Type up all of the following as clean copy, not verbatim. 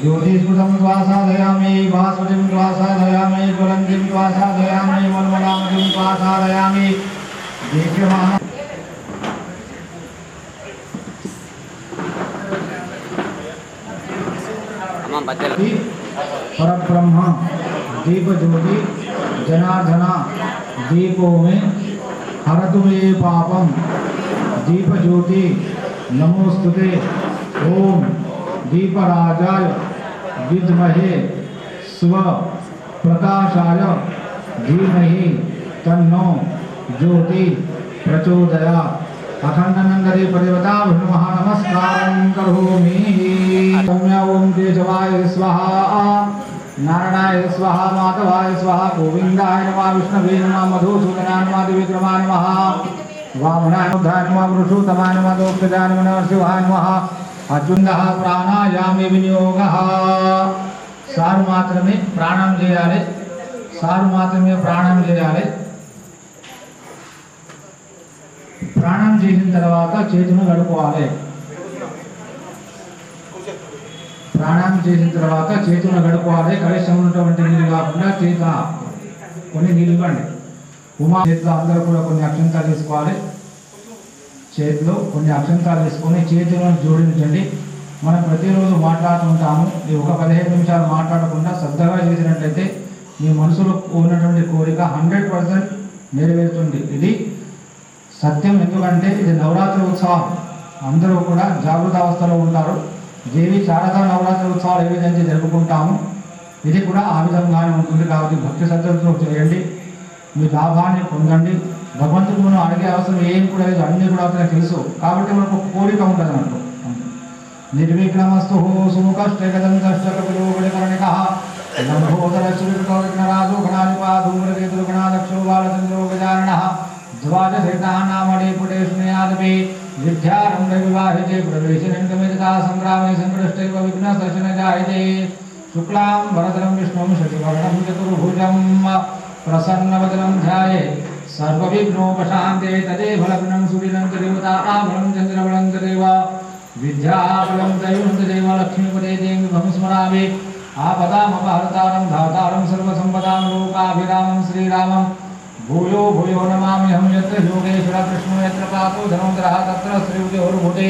ज्योतिस्फुटं श्वासादयामि भास्वतिं श्वासादयामि ज्वलन्तीं श्वासादयामि मन्मनामतिं श्वासादयामि दीप्यमान परब्रह्म दीप ज्योति जनार्दना दीपो में हरतु मे पापम दीप ज्योति नमोस्तुते ओम दीपराजाय विद्महे स्व प्रकाशाय धीमहि तन्नो ज्योति प्रचोदयात् अखंडनंदरे परिवता नमः नमस्कारं करोमि। ओम केशवाय स्वाहा नारायणाय स्वाहा माधवाय स्वाहा गोविंदाय नमः विष्णवे नमः मधुसूदनाय नमः दिव्यक्रमाय नमः वामनाय नमः पुरुषोत्तमाय नमः दोक्षजाय नमः शिवाय नमः अजुंदः प्राणायामे विनियोगः सारु मात्रमे प्राणं చేయాలి సారు మాత్రమే ప్రాణం చేయాలి ప్రాణం చేసిన తర్వాత చేతులను కడుక్కోవాలి ప్రాణం చేసిన తర్వాత చేతులను కడుక్కోవాలి కలుషం ఉన్నటువంటి నీళ్ళు కాకుండా చేత కొన్ని నీళ్ళు ఇవ్వండి ఉమా చేతిలో అందరూ కూడా కొన్ని అక్షంతాలు తీసుకోవాలి చేతిలో కొన్ని అక్షంతాలు వేసుకొని చేతులను జోడించండి మనం ప్రతిరోజు మాట్లాడుతుంటాము ఈ ఒక 15 నిమిషాలు మాట్లాడకుండా శ్రద్ధగా చేసినట్లయితే మీ మనసులో ఉన్నటువంటి కోరిక 100% నెరవేరుతుంది ఇది సత్యం ఎందుకంటే ఇది నవరాత్రి ఉత్సవం అందరూ కూడా జాగృత అవస్థలో ఉంటారు దేవి శారదా నవరాత్రి ఉత్సవాలు ఏ విధంగా జరుపుకుంటాము ఇది కూడా ఆ విధంగానే ఉంటుంది కాబట్టి భక్తి శ్రద్ధలతో చేయండి మీ లాభాన్ని పొందండి భగవంతుడు మనం అడిగే అవసరం ఏం కూడా లేదు అన్నీ కూడా అతనికి తెలుసు కాబట్టి మనకు ఒక కోరిక ఉంటుంది అన్నట్టు నిర్విఘ్నమస్తు సుముఖష్టగదంతష్టకపిలోగణికరణికః లంబోదరశ్రీకృతవిఘ్నరాజో గణాధిపాధూమ్రకేతుర్గణాదక్షో బాలచంద్రో గజాననః ద్వాదశైతానామణి పుటేష్ణయాదపి విద్యారంభ వివాహితే ప్రవేశనంకమితా సంగ్రామే సంకృష్టైవ విఘ్నస్తన జాయతే శుక్లాం వరదరం విష్ణుం శశివర్ణం చతుర్భుజం ప్రసన్నవదనం ధ్యాయే सर्वविघ्नोपशान्ते तदेव लग्नं सुदिनं तदेवता आबलं चन्द्रबलं तदेव विद्याबलं दैवं तदेव लक्ष्मीपदे देवीं स्मरामि आपदामपहर्तारं धातारं सर्वसम्पदां लोकाभिरामं श्रीरामं भूयो भूयो नमाम्यहं यत्र योगेश्वर कृष्णो यत्र पापो धनोदरः तत्र श्रीविद्योर्भूते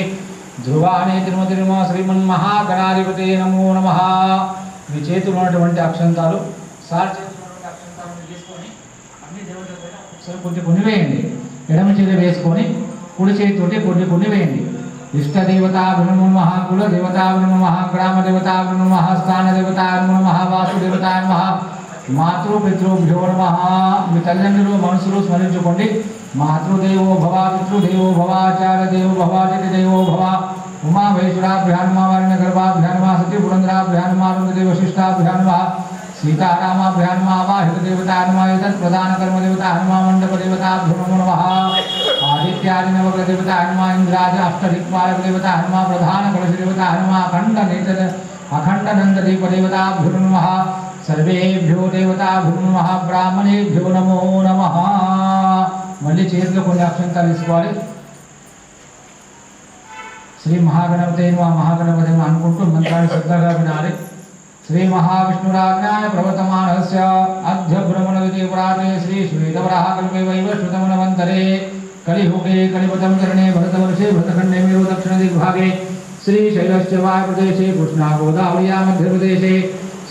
ध्रुवाणि तिरुमतिर्म श्रीमन्महागणाधिपते नमो नमः। మీ చేతులు ఉన్నటువంటి అక్షంతాలు సార్ కొన్ని కొన్ని వేయండి ఎడమ చేతి వేసుకొని కుడి చేతితోటి కొన్ని వేయండి ఇష్టదేవతా నమః కుల దేవతా నమః గ్రామ దేవతా నమః స్థాన దేవతా నమః వాసు దేవతా నమః మాతృపితృభ్యో నమః మీ తల్లిదండ్రులు మనసులో స్మరించుకోండి మాతృదేవో భవ పితృదేవో భవ ఆచార్య దేవో భవ అతిథి దేవో భవ ఉమా మహేశ్వరాభ్యాన్మా వారిణ గర్భాభ్యాన్మా సతీ పురంధరాభ్యాన్మా రుద్రదేవ శిష్టాభ్యాన్మా सीतारामाभ्यान्मा वाहितदेवता नमः एतत् प्रधानकर्मदेवता हनुमा मण्डपदेवताभ्यो नमः आदित्यादि नवग्रहदेवता हनुमा इन्द्रादि अष्टदिक्पालकदेवता हनुमा प्रधानकलशदेवता हनुमा अखण्डनन्ददीपदेवताभ्यो नमः सर्वेभ्यो देवताभ्यो महाब्राह्मणेभ्यो नमो नमः। మళ్ళీ చేతిలో కొన్ని అక్షంతాలు తీసుకోవాలి. శ్రీ మహాగణపతి మహాగణపతి అనుకుంటూ మంత్రాన్ని శ్రద్ధగా వినాలి. श्री महाविष्णुराज्ञाय प्रवर्तमानस्य अद्य ब्रह्मण विधिपुराणे श्री श्वेतवराहकल्पे वैवस्वतमनवन्तरे कलियुगे कलिपतं चरणे भरतवर्षे भरतखण्डे मेरु दक्षिणदिग्भागे श्रीशैलस्य वायुप्रदेशे कृष्णागोदावर्या मध्यप्रदेशे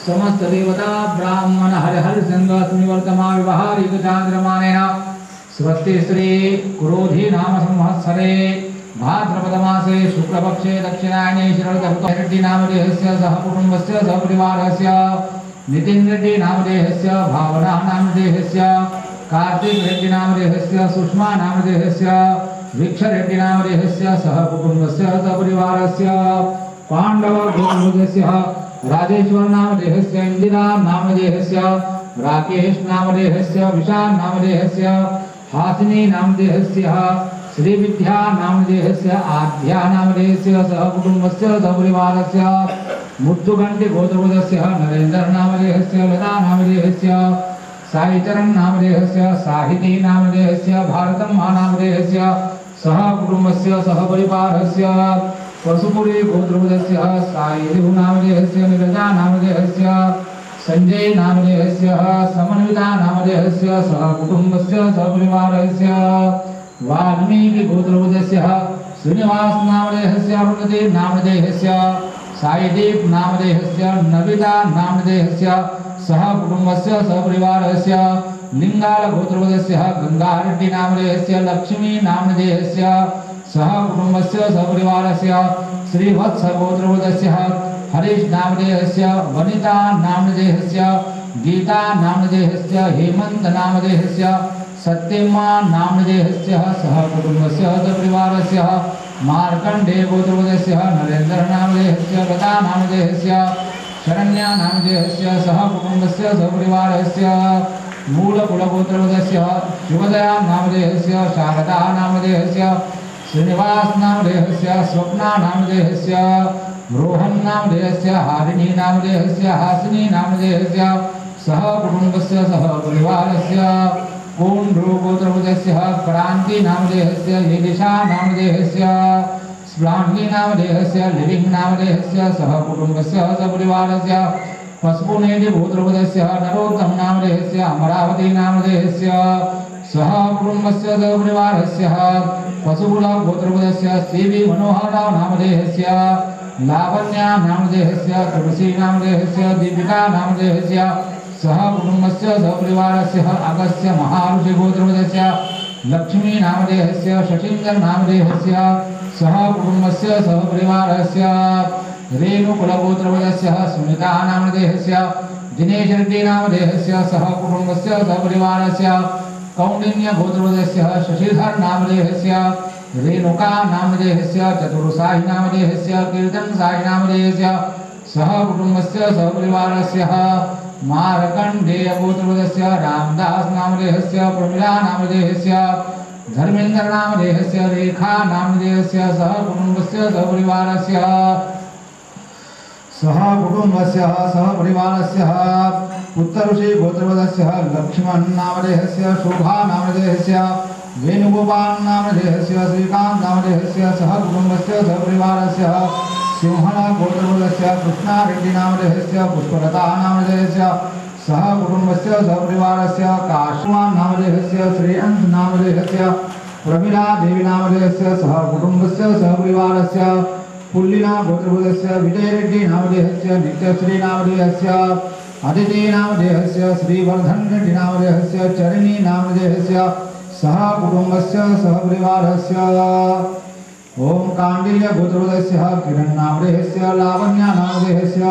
समस्त देवता ब्राह्मण हरिहरिसङ्गस्मि वर्तमान व्यवहारिकचान्द्रमानेन स्वस्ति श्री क्रोधी नाम संवत्सरे भाद्रपदमासे शुक्लपक्षे दक्षिणायने शरदऋतुरेड्डी नामधेयस्य सह कुटुम्बस्य सपरिवारस्य नितिन रेड्डी नामधेयस्य भावना नामधेयस्य कार्तिक रेड्डी नामधेयस्य सुषमा नामधेयस्य वीक्ष रेड्डी नामधेयस्य सह कुटुम्बस्य सपरिवारस्य पांडव गोत्रस्य राजेश्वर नामधेयस्य इंदिरा नामधेयस्य राकेश नामधेयस्य विशाल नामधेयस्य हासिनी नामधेयस्य श्री विद्या नामधेयस्य आद्या नामधेयस्य सह कुटुम्बस्य सपरिवारस्य मुत्तुगंटि गोत्रस्य नरेंद्र नामधेयस्य लता नामधेयस्य साईचरण नामधेयस्य साहिती नामधेयस्य भारतम नामधेयस्य सह कुटुम्बस्य सहपरिवारस्य पशुपुरी गोत्रस्य साईदेव नामधेयस्य निरजा नामधेयस्य संजय नामधेयस्य समन्विता नामधेयस्य सह कुटुम्बस्य सहपरिवारस्य वाल्मीकि गोत्रस्य श्रीनिवास नामधेयस्य अरुणदेव नामधेयस्य साईदेव नामधेयस्य नविता नामधेयस्य सह कुटुम्बस्य सहपरिवारस्य लिंगाल गोत्रस्य गंगारेड्डी नामधेयस्य लक्ष्मी नामधेयस्य सह कुटुम्बस्य सहपरिवारस्य श्रीवत्स गोत्रस्य हरीश नामधेयस्य वनिता नामधेयस्य गीता नामधेयस्य हेमंत नामधेयस्य सत्यमा नामधेयस्य सह कुटुम्बस्य सपरिवारस्य मार्कंडे गोत्रस्य नरेंद्र नामधेयस्य लता नामधेयस्य शरण्या नामधेयस्य सह कुटुम्बस्य सपरिवारस्य मूलकुलगोत्रस्य शिवदया नामधेयस्य शारदा नामधेयस्य श्रीनिवास नामधेयस्य स्वप्ना नामधेयस्य रोहन नामधेयस्य हारिणी नामधेयस्य हासिनी नामधेयस्य सह कुटुम्बस्य सहपरिवारस्य कोंड्रो गोत्रस्य क्रांति नामधेयस्य येदिशा नामधेयस्य स्प्लांगी नामधेयस्य लिविंग नामधेयस्य सह कुटुम्बस्य सपरिवारस्य पशुपुनेदि गोत्रस्य नरोत्तम नामधेयस्य अमरावती नामधेयस्य सह कुटुम्बस्य सपरिवारस्य पशुकुल गोत्रस्य सीवी मनोहरराव नामधेयस्य लावण्या नामधेयस्य तुलसी नामधेयस्य दीपिका नामधेयस्य सह कुटुम्बस्य सपरिवारस्य अगस्त्य महाऋषि गोत्रस्य लक्ष्मी नामधेयस्य शशीन्द्र नामधेयस्य सह कुटुम्बस्य सहपरिवारस्य रेणुकुल गोत्रस्य सुनीता नामधेयस्य दिनेश रेड्डी नामधेयस्य सह कुटुम्बस्य सहपरिवारस्य कौंडिन्य गोत्रस्य शशिधर नामधेयस्य रेणुका नामधेयस्य चतुर्साई नामधेयस्य कीर्तन साई नामधेयस्य सह कुटुम्बस्य सहपरिवारस्य मार्कंडेय गोत्रस्य रामदास नामधेयस्य प्रमिला नामधेयस्य धर्मेंद्र नामधेयस्य रेखा नामधेयस्य सह कुटुम्बस्य सहपरिवारस्य उत्तरऋषि गोत्रस्य लक्ष्मण नामधेयस्य शोभा नामधेयस्य वेणुगोपाल नामधेयस्य श्रीकांत नामधेयस्य सह कुटुम्बस्य सहपरिवारस्य सिंहण गोत्रस्य कृष्णा रेड्डी नामधेयस्य पुष्पलता नामधेयस्य सह कुटुम्बस्य सहपरिवारस्य काश्मान नामधेयस्य श्रेयंस नामधेयस्य प्रमिला देवी नामधेयस्य सह कुटुम्बस्य सहपरिवारस्य पुल्लिना गोत्रस्य विजय रेड्डी नामधेयस्य नित्यश्री नामधेयस्य अदिति नामधेयस्य श्रीवर्धन रेड्डी नामधेयस्य चरणी नामधेयस्य सह कुटुम्बस्य सहपरिवारस्य ओम कांडिल्य गोत्रस्य किरण नामधेयस्य लावण्या नामधेयस्य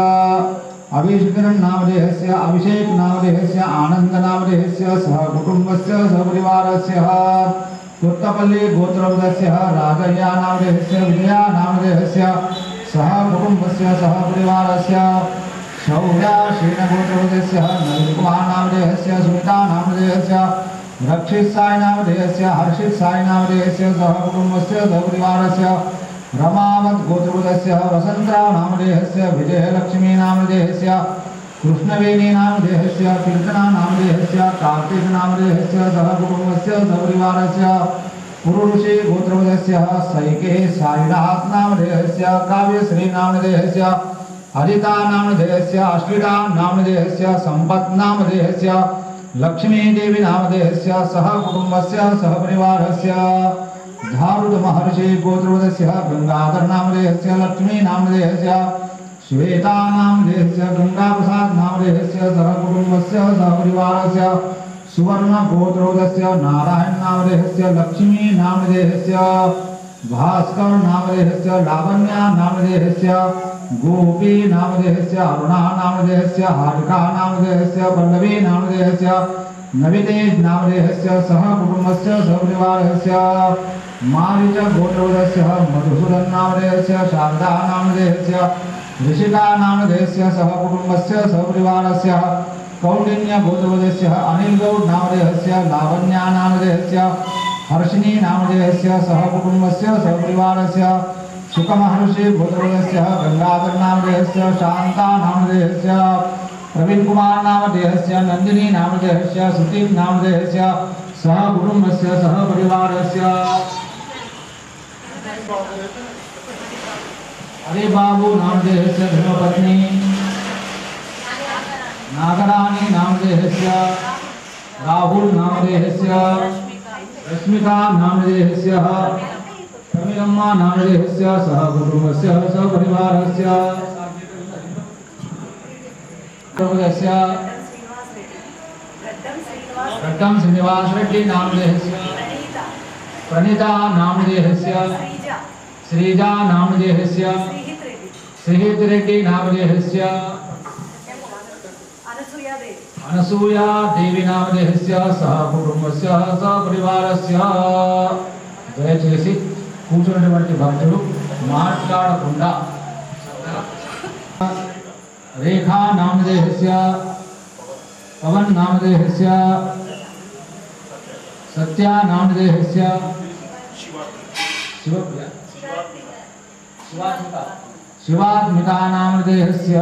अभिषेकरण नामधेयस्य अभिषेक नामधेयस्य आनंद नामधेयस्य सह कुटुम्बस्य सहपरिवारस्य पुत्तपल्ली गोत्रस्य राजया नामधेयस्य विजया नामधेयस्य सह कुटुम्बस्य सहपरिवारस्य शौर्या श्रीन गोत्रस्य नलिकुमार नामधेयस्य सुमिता नामधेयस्य रक्षित साई नामधेयस्य हर्षित साई नामधेयस्य सह कुटुम्बस्य सहपरिवारस्य रमावत गोत्रस्य वसंतराव नामधेयस्य विजयलक्ष्मी नामधेयस्य कृष्णवेणी नामधेयस्य कीर्तना नामधेयस्य कार्तिक नामधेयस्य सह कुटुंबस्य सपरिवारस्य पुरुषे गोत्रवदस्य सैके साईनाथ नामधेयस्य काव्यश्री नामधेयस्य हरिता नामधेयस्य अश्विता नामधेयस्य संपत् नामधेयस्य लक्ष्मी देवी नामधेयस्य सह कुटुंबस्य सहपरिवारस्य धारुद महर्षि गोत्रवदस्य गंगाधर नामधेयस्य लक्ष्मी नामधेयस्य श्वेता नामधेयस्य गंगा प्रसाद नामधेयस्य सह कुटुंबस्य सहपरिवारस्य सुवर्ण गोत्रवदस्य नारायण नामधेयस्य लक्ष्मी नामधेयस्य भास्कर नामधेयस्य लावण्य नामधेयस्य गोपी नामधेयस्य अरुणा नामधेयस्य हारिका नामधेयस्य पल्लवी नामधेयस्य नवितेज नामधेयस्य सह कुटुंबस्य सहपरिवारस्य मारीच गोत्रवदस्य मधुसूदन नामधेयस्य शारदा नामधेयस्य ऋषिका नामधेयस्य सह कुटुंबस्य सहपरिवारस्य कौंडिन्य गोत्रवदस्य अनिल गौड नामधेयस्य लावण्य नामधेयस्य हर्षिणी नामधेयस्य सह कुटुंबस्य सहपरिवारस्य सुखमहर्षि गोत्रवदस्य गंगाधर नामधेयस्य शांता नामधेयस्य प्रवीण कुमार नामधेयस्य नंदिनी नामधेयस्य सुदीप नामधेयस्य सह कुटुंबस्य सहपरिवारस्य हरे बाबू नामधेयस्य धर्मपत्नी नागराणी नामधेयस्य राहुल नामधेयस्य रश्मिका नामधेयस्य प्रमिलम्मा नामधेयस्य सह कुटुंबस्य सहपरिवारस्य गड्डम श्रीनिवास रेड्डी नामधेयस्य प्रणीता नामधेयस्य श्रीजा नामधेयस्य श्रीहित रेड्डी नामधेयस्य అనసూయా దేవి నామధేయస్య సహ కుటుంబస్య సపరివారస్య దయచేసి కూర్చున్నటువంటి భక్తులు మాట్లాడకుండా రేఖా నామధేయస్య పవన్ నామధేయస్య సత్య నామధేయస్య शिवात्मिका नामधेयस्य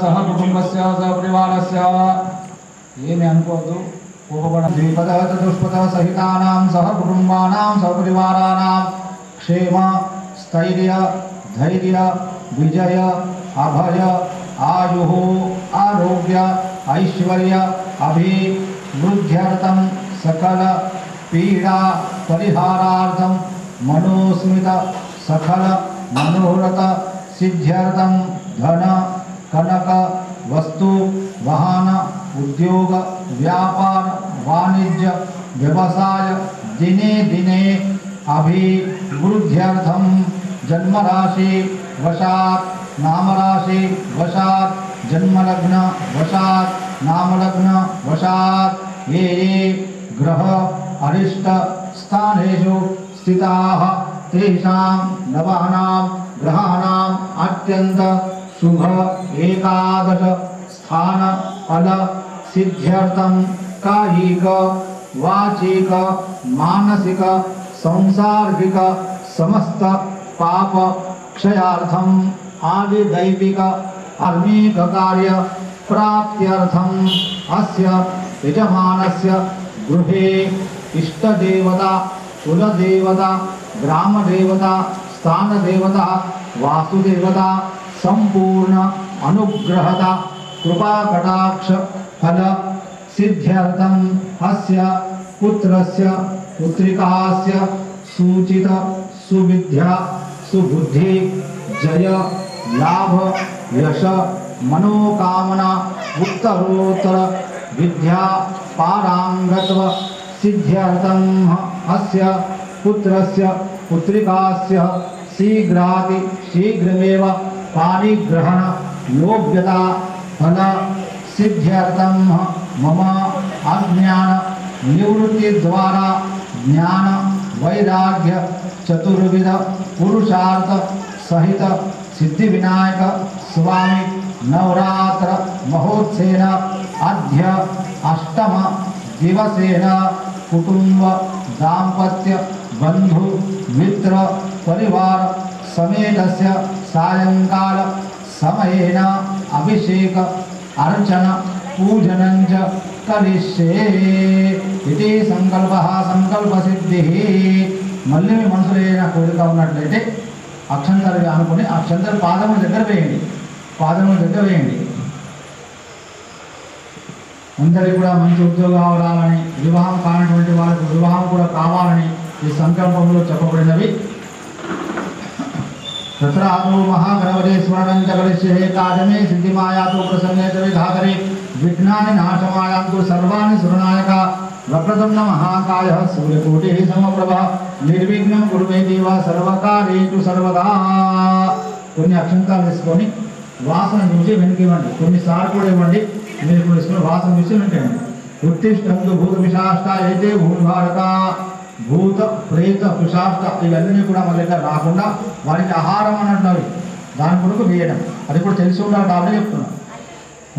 सह कुटुंबस्य सपरिवारस्य ఏమి అనుకోవద్దు కోపపడ ద్విపద చతుష్పద సహితానాం సహ కుటుంబానాం సపరివారానాం క్షేమ స్థైర్య ధైర్య విజయ అభయ ఆయు ఆరోగ్య ఐశ్వర్య అభివృద్ధ్యర్థం సకల పీడా పరిహారార్థం మనోస్మిత సకల मनोरथ सिद्ध्यर्थम धन कनक वस्तु वाहन उद्योग व्यापार वाणिज्य व्यवसाय दिने दिने अभिवृद्ध्यर्थम जन्म राशि वशात् नाम राशि वशात् जन्म लग्न वशात् नाम लग्न वशात् ये ग्रह अरिष्ट स्थानेषु स्थिताः तेषां नवानां ग्रहाणां अत्यंत शुभ एकादश स्थान फल सिद्ध्यर्थं कायिक वाचिक मानसिक सांसारिक समस्त पाप क्षयार्थं आदिदैविक आर्मिक कार्य प्राप्त्यर्थं अस्य यजमानस्य गृहे इष्टदेवता कुलदेवता ग्रामदेवता स्थानदेवता वास्तुदेवता संपूर्ण अनुग्रहता कृपा कटाक्ष फल सिद्ध्यर्थम अस्य पुत्रस्य पुत्रिकास्य सूचित सुविद्या सुबुद्धि जय लाभ यश मनोकामना उत्तरोत्तर विद्या पारांगत्व सिद्ध्यर्थम अस्य पुत्रस्य पुत्रिकास्य शीघ्राति शीघ्रमेव पाणिग्रहण योग्यता फल सिद्ध्यर्थम मम अज्ञान निवृत्ति द्वारा ज्ञान वैराग्य चतुर्विध पुरुषार्थ सहित सिद्धि विनायक स्वामी नवरात्र महोत्सवेन अद्य अष्टम दिवसेन कुटुंब दाम्पत्य बंधु मित्र परिवार समेतस्य सायंकाल समयेन अभिषेक अर्चन पूजनं च करिष्ये इति संकल्पः संकल्पसिद्धिः। మళ్ళీ మీ మనసులో ఏదైనా కోరిక ఉన్నట్లయితే అక్షంతలు అనుకుని అక్షంతలు పాదముల దగ్గర వేయండి, పాదముల దగ్గర వేయండి. అందరికీ కూడా మంచి ఉద్యోగాలు రావాలని, వివాహం కానటువంటి వారికి వివాహం కూడా కావాలని ఈ సంకల్పంలో చెప్పబడినవి. తత్రాదో మహాగణపతి స్మరణం చ కరిష్యే కాజమే సిద్ధిమాయాతు ప్రసన్నే చ విఘాతరే విఘ్నాని నాశమాయాంతు సర్వాణి సురనాయక వక్రతుండ మహాకాయ సూర్యకోటి సమప్రభ నిర్విఘ్నం కురుమే దేవ సర్వకార్యేషు సర్వదా. కొన్ని అక్షంతాలు తీసుకొని వాసన చూసి వెనకివ్వండి, కొన్నిసార్లు కూడా ఇవ్వండి. మీరు తీసుకుని వాసన చూసి వెంటండి. ఉత్తిష్టంతు భూత పిశాష్ట అయితే భూభారత భూత ప్రేత పిశాష్ట ఇవన్నీ కూడా మన దగ్గర రాకుండా వారికి ఆహారం అని అంటున్నారు, దాని కొరకు వేయడం. అది కూడా తెలిసి ఉండాలి కాబట్టి చెప్తున్నాం.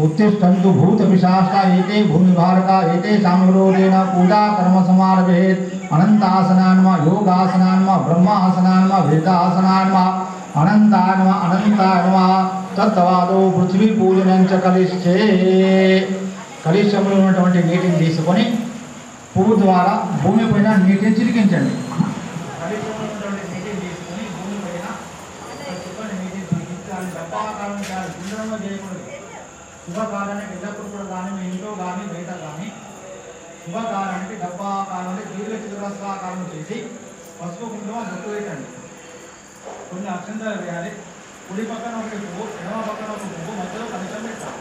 उत्तिष्ठन्तु भूत पिशाचा एते भूमि भारत एते सामग्रोरेण पूजा कर्म समारभेत् अनंतासनान्म योगासनान्म ब्रह्मासनान्म वेदासनान्म अनंतान्म अनंतान्म तत्वादो पृथ्वी पूजनं च कलिष्ये। कलिष्यములో ఉన్నటువంటి నీటిని తీసుకొని పువ్వు ద్వారా భూమి పైన నీటిని చిలికించండి. కలిష్యములో ఉన్నటువంటి నీటిని తీసుకొని భూమి పైన చుక్కని నీటిని చిలికించాలి. డబ్బాకారం చేయాలి, గుండ్రంగా చేయకూడదు. శుభకారానికి ఎల్లప్పుడు కూడా కానీ మీ ఇంట్లో కానీ బయట కానీ శుభకారానికి డబ్బాకారాన్ని దీర్ఘ చతురస్రాకారం చేసి పసుపు కుంకుమ బొట్టు వేయండి. కొన్ని అక్షంతలు వేయాలి. కుడి పక్కన ఒక పువ్వు, ఎడమ పక్కన ఒక పువ్వు, మధ్యలో కలశం పెట్టాలి.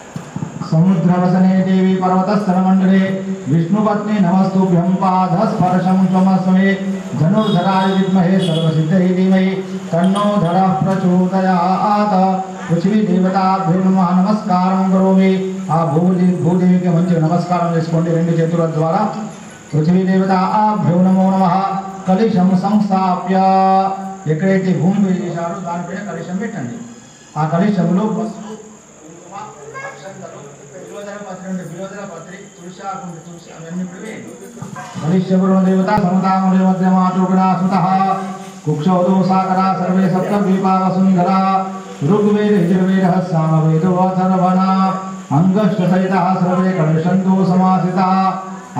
సముద్రవసనే దేవి పర్వతస్థలమండలే విష్ణుపత్ని నమస్తుభ్యం పాద స్పర్శం త్వమస్మే ధనుర్ధరాయ విద్మహే సర్వసిద్ధై ధీమహి తన్నో ధరః ప్రచోదయాత్. పృథ్వీ దేవతాభ్యో నమః నమస్కారం కరోమి. ఆ భూదేవికి మంచి నమస్కారం చేసుకోండి రెండు చేతుల ద్వారా. పృథ్వీ దేవతాభ్యో నమో నమః. కలిశం సంస్థాప్య ఎక్కడైతే భూమి చేశారో దానిపైన కలిశం పెట్టండి. ఆ కలిశంలో పసుపు కుంకుమ అక్షంతలు విలోదన పత్రి నుండి విలోదన పత్రి తులసాకు తులసి అవన్నీ వేయండి. కలిశపురం దేవత సమతాముని మధ్యమాతృగుణా సుతః కుక్షౌదో సాగరా సర్వే సప్త ద్వీపావ సుందరా ऋग्वेद यजुर्वेद सामवेदो अथर्वणा अंगश्चसहितः सर्वे कलिशन्तो समासिता.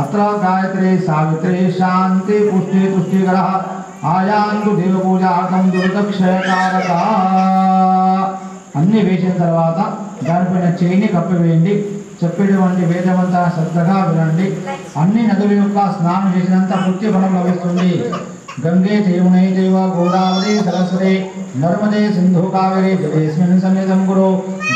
अत्र गायत्री सावित्री शांति पुष्टि तुष्टिकरः आयान्तु देवपूजार्थं दुर्दक्षयकारका. అన్ని వేసిన తర్వాత దానిపైన చేయిని కప్పివేయండి. చెప్పేటువంటి వేదమంతా శ్రద్ధగా వినండి. అన్ని నదుల యొక్క స్నానం చేసినంత పుణ్య ఫలం లభిస్తుంది. गंगे यमुने चैव गोदावरी सरस्वती नर्मदे सिंधु कावेरी जलेस्मिन् सन्निधं कुरु.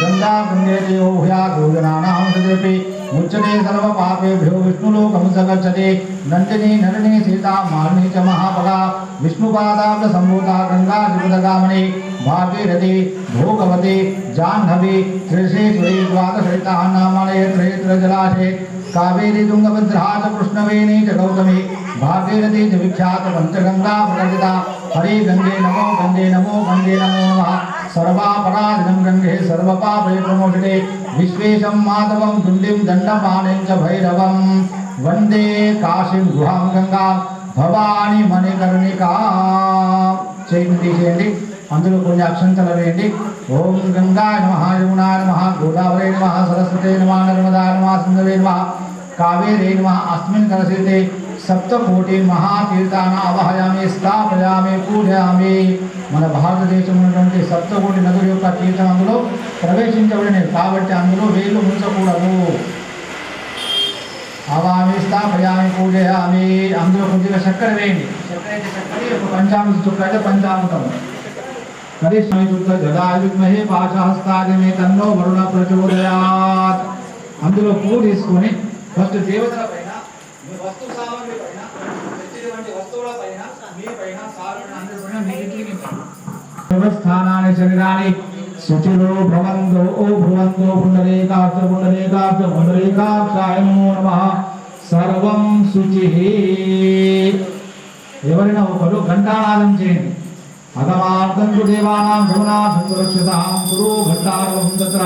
गंगा गंगे चैवोह्या गोजनानां सदेपि मुच्यते सर्वपापेभ्यो विष्णुलोकं स गच्छति. नन्दिनी नलिनी सीता मालिनी च महाबला विष्णुपादाब्ज सम्भूता गंगा जगदगामिनी भागीरथी भोगवती जाह्नवी त्रिशेश्वरी द्वादशैताः नामालये त्रयेत्रजलाशे कावेरी तुंगभद्रा च कृष्णवेणी च गौतमी भागीरथी च विख्यात पंचगंगा प्रकटिता. हरे गंगे नमो गंगे नमो नमः. सर्वापराधिनं गंगे सर्वपापे प्रमोचते. विश्वेशं माधवं दुंडिं दंडपाणिं च भैरवं वंदे काशीं गुहां गंगा भवानी मणिकर्णिका. చేతులు తీసేయండి. అందులో కొన్ని అక్షంతలు వేయండి. ఓం గంగాయ నమః యమునాయ నమః గోదావరి నమః సరస్వతి నమః నర్మదాయ నమః సింధవే నమః కావేరీ నమః. అస్మిన్ కలశే సప్తకోటి మహాతీర్థాన్ని ఆవాహయామి స్థాపయామి పూజయామి. మన భారతదేశంలో ఉన్నటువంటి సప్తకోటి నదుల యొక్క తీర్థం అందులో ప్రవేశించబడినవి కాబట్టి అందులో వేలు ముంచకూడదు. ఆవామి స్థాపయామి పూజయామి. అందులో కొద్దిగా చక్కెర వేయండి. చక్కెర అయితే చక్కెర, ఒక పంచామృత చుక్క అయితే పంచామృతం. కరిష్యే శుద్ధ జలాయ విద్మహే పాశహస్తాయ మే తన్నో వరుణ ప్రచోదయాత్. అందులో పువ్వు తీసుకొని ఫస్ట్ దేవతల పైన, మీ వస్తు సామాగ్రి పైన, తెచ్చినటువంటి వస్తువుల పైన, మీ పైన, సారుని అందరి పైన మీరు చిలికించండి. స్థానాన్ని శరీరాన్ని శుచిలో భ్రవంతో భ్రువంతో పుండరీకాక్ష పుండరీకాక్ష పుండరీకాక్షాయ నమో నమః. సర్వం శుచి. ఎవరైనా ఒకరు ఘంటానాదం చేయండి. అగమార్థం దేవానాం భువనాథం సురక్షితాం కురు ఘంటారవం తత్ర